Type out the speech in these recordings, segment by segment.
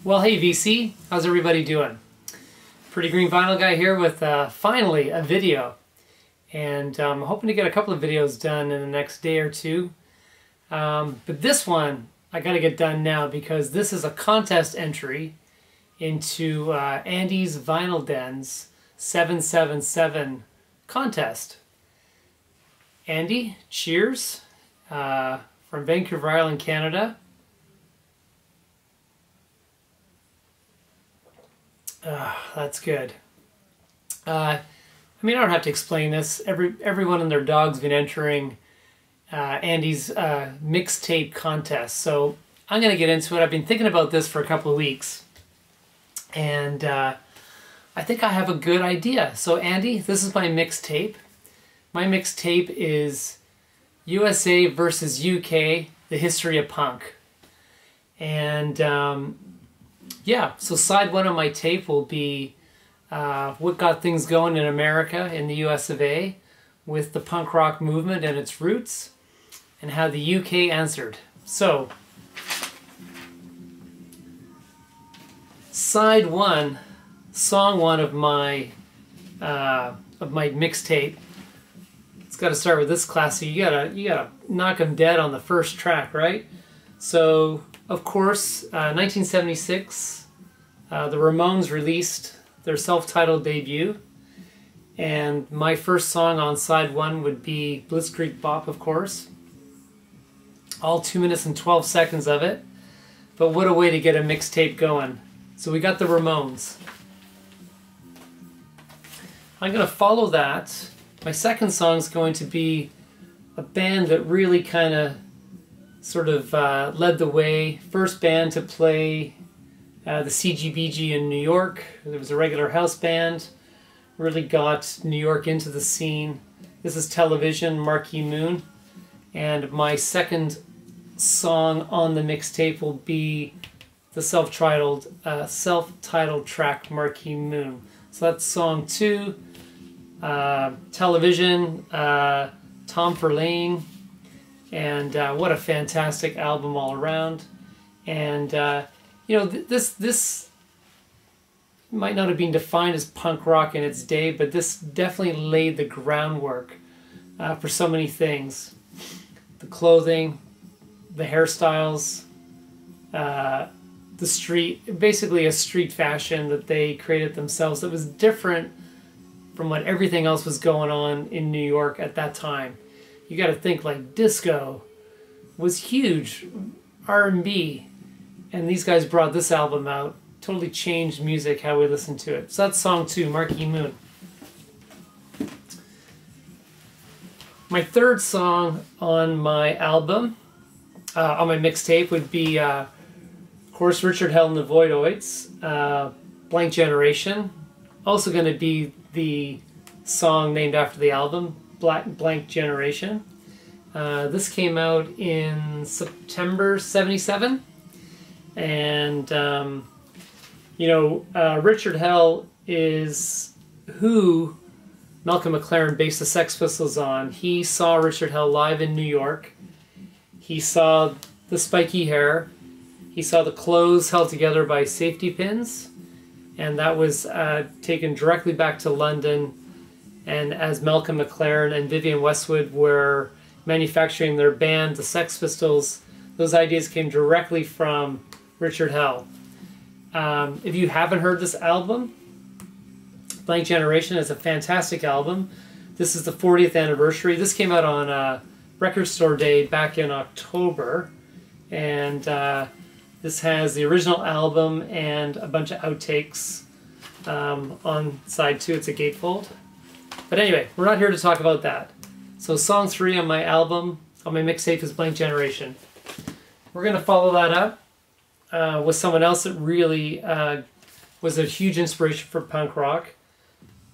Well, hey VC, how's everybody doing? Pretty Green Vinyl Guy here with finally a video. And I'm hoping to get a couple of videos done in the next day or two. But this one, I gotta get done now because this is a contest entry into Andy's Vinyl Den's 777 contest. Andy, cheers, from Vancouver Island, Canada. That's good. I mean, I don't have to explain this. Everyone and their dog's been entering Andy's mixtape contest. So I'm going to get into it. I've been thinking about this for a couple of weeks. And I think I have a good idea. So Andy, this is my mixtape. My mixtape is USA versus UK, the history of punk. And yeah, so side one of my tape will be what got things going in America, in the US of A, with the punk rock movement and its roots, and how the UK answered. So, side one, song one of my mixtape. It's got to start with this classic. You gotta knock 'em dead on the first track, right? So, of course, 1976, the Ramones released their self-titled debut, and my first song on side one would be Blitzkrieg Bop, of course. All 2 minutes and 12 seconds of it, but what a way to get a mixtape going. So we got the Ramones. I'm going to follow that. My second song is going to be a band that really kind of sort of led the way. First band to play the CGBG in New York. There was a regular house band. Really got New York into the scene. This is Television, Marquee Moon. And my second song on the mixtape will be the self-titled track, Marquee Moon. So that's song 2. Television, Tom Verlaine. And what a fantastic album all around. And you know, this might not have been defined as punk rock in its day, but this definitely laid the groundwork for so many things. The clothing, the hairstyles, the street, basically a street fashion that they created themselves that was different from what everything else was going on in New York at that time. You got to think, like, disco was huge, R&B, and these guys brought this album out, totally changed music, how we listen to it. So that's song 2, Marquee Moon. My third song on my album, on my mixtape, would be, of course, Richard Hell and the Voidoids, Blank Generation. Also going to be the song named after the album, Blank Generation. This came out in September '77, and you know, Richard Hell is who Malcolm McLaren based the Sex Pistols on. He saw Richard Hell live in New York. He saw the spiky hair. He saw the clothes held together by safety pins, and that was taken directly back to London. And as Malcolm McLaren and Vivienne Westwood were manufacturing their band, the Sex Pistols, those ideas came directly from Richard Hell. If you haven't heard this album, Blank Generation is a fantastic album. This is the 40th anniversary. This came out on Record Store Day back in October. And this has the original album and a bunch of outtakes on side 2. It's a gatefold. But anyway, we're not here to talk about that. So song 3 on my album, on my mixtape, is Blank Generation. We're going to follow that up with someone else that really was a huge inspiration for punk rock.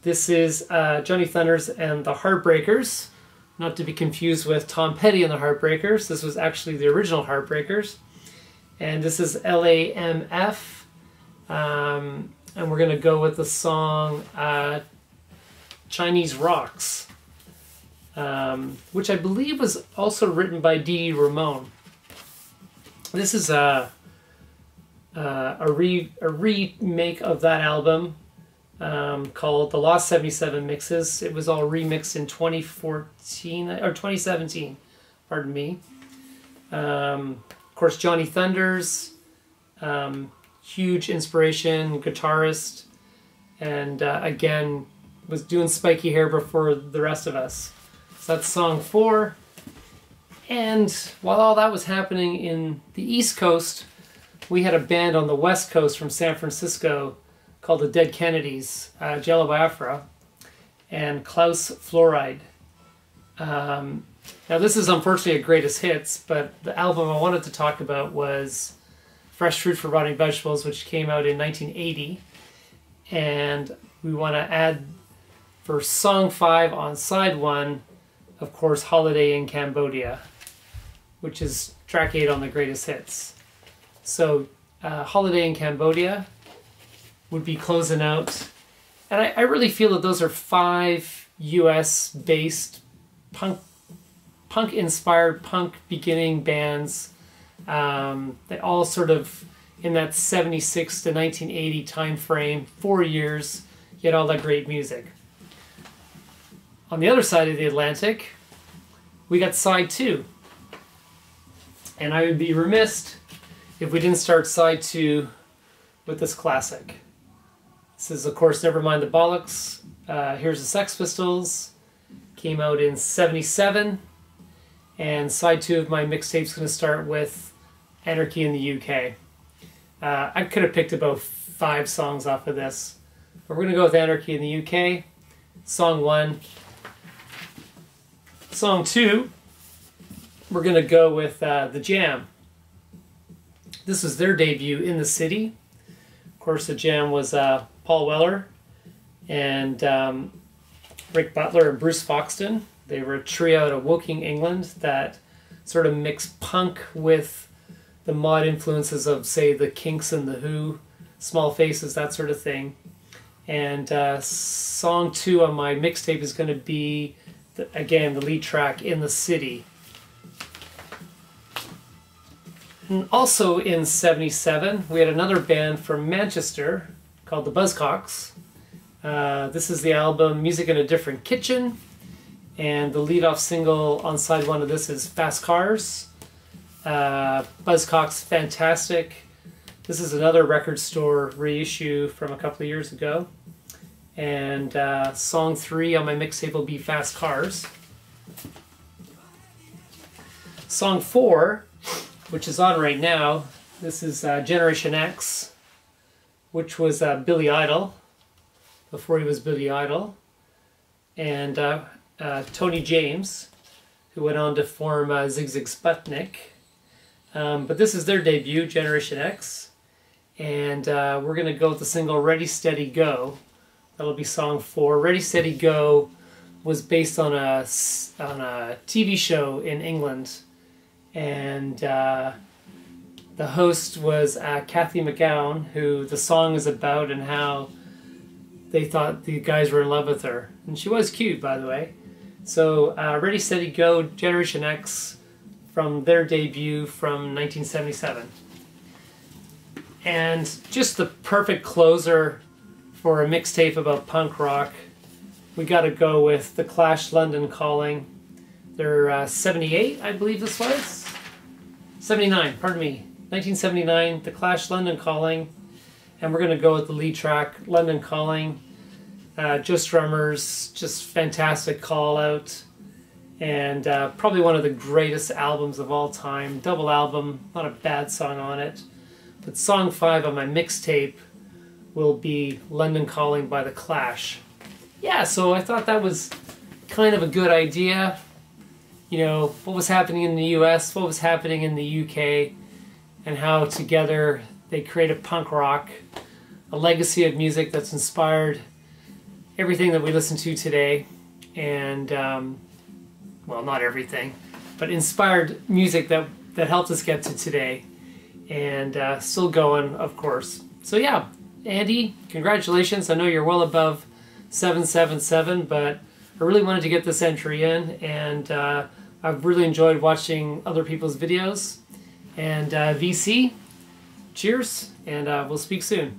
This is Johnny Thunders and the Heartbreakers, not to be confused with Tom Petty and the Heartbreakers. This was actually the original Heartbreakers. And this is LAMF. And we're going to go with the song Chinese Rocks, which I believe was also written by Dee Dee Ramone. This is a remake of that album called The Lost 77 Mixes. It was all remixed in 2014 or 2017, pardon me. Of course, Johnny Thunders, huge inspiration, guitarist, and again, was doing spiky hair before the rest of us. So that's song 4. And while all that was happening in the East Coast, we had a band on the West Coast from San Francisco called the Dead Kennedys, Jello Biafra, and Klaus Fluoride. Now this is unfortunately a greatest hits, but the album I wanted to talk about was Fresh Fruit for Rotting Vegetables, which came out in 1980. And we want to add, for song 5 on side 1, of course, Holiday in Cambodia, which is track 8 on the greatest hits. So Holiday in Cambodia would be closing out. And I really feel that those are 5 US-based punk-inspired, punk beginning bands. They all sort of in that 76 to 1980 time frame, 4 years, yet all that great music. On the other side of the Atlantic, we got side 2. And I would be remiss if we didn't start side 2 with this classic. This is, of course, Nevermind the Bollocks. Here's the Sex Pistols. Came out in 77. And side 2 of my mixtape is going to start with Anarchy in the UK. I could have picked about 5 songs off of this, but we're going to go with Anarchy in the UK. Song 1. Song 2, we're going to go with The Jam. This was their debut, In the City. Of course, The Jam was Paul Weller and Rick Butler and Bruce Foxton. They were a trio out of Woking, England, that sort of mixed punk with the mod influences of, say, the Kinks and the Who, Small Faces, that sort of thing. And song 2 on my mixtape is going to be, again, the lead track, In the City. And also in 77, we had another band from Manchester called the Buzzcocks. This is the album Music in a Different Kitchen. And the lead-off single on side 1 of this is Fast Cars. Buzzcocks, fantastic. This is another record store reissue from a couple of years ago. And song 3 on my mixtape will be Fast Cars. Song 4, which is on right now, this is Generation X, which was Billy Idol, before he was Billy Idol. And Tony James, who went on to form Zig Zig Sputnik. But this is their debut, Generation X. And we're going to go with the single Ready, Steady, Go. That'll be song 4. Ready, Steady, Go was based on a TV show in England. And the host was Kathy McGowan, who the song is about and how they thought the guys were in love with her. And she was cute, by the way. So Ready, Steady, Go, Generation X, from their debut from 1977. And just the perfect closer for a mixtape about punk rock, we got to go with The Clash, London Calling. They're 78, I believe this was. 79, pardon me. 1979, The Clash, London Calling. And we're going to go with the lead track, London Calling. Just drummers, just fantastic call out. And probably one of the greatest albums of all time. Double album, not a bad song on it. But song 5 on my mixtape will be London Calling by The Clash. Yeah, so I thought that was kind of a good idea. You know, what was happening in the US, what was happening in the UK, and how together they created punk rock, a legacy of music that's inspired everything that we listen to today. And, well, not everything, but inspired music that helped us get to today. And still going, of course. So yeah, Andy, congratulations. I know you're well above 777, but I really wanted to get this entry in, and I've really enjoyed watching other people's videos. And VC, cheers, and we'll speak soon.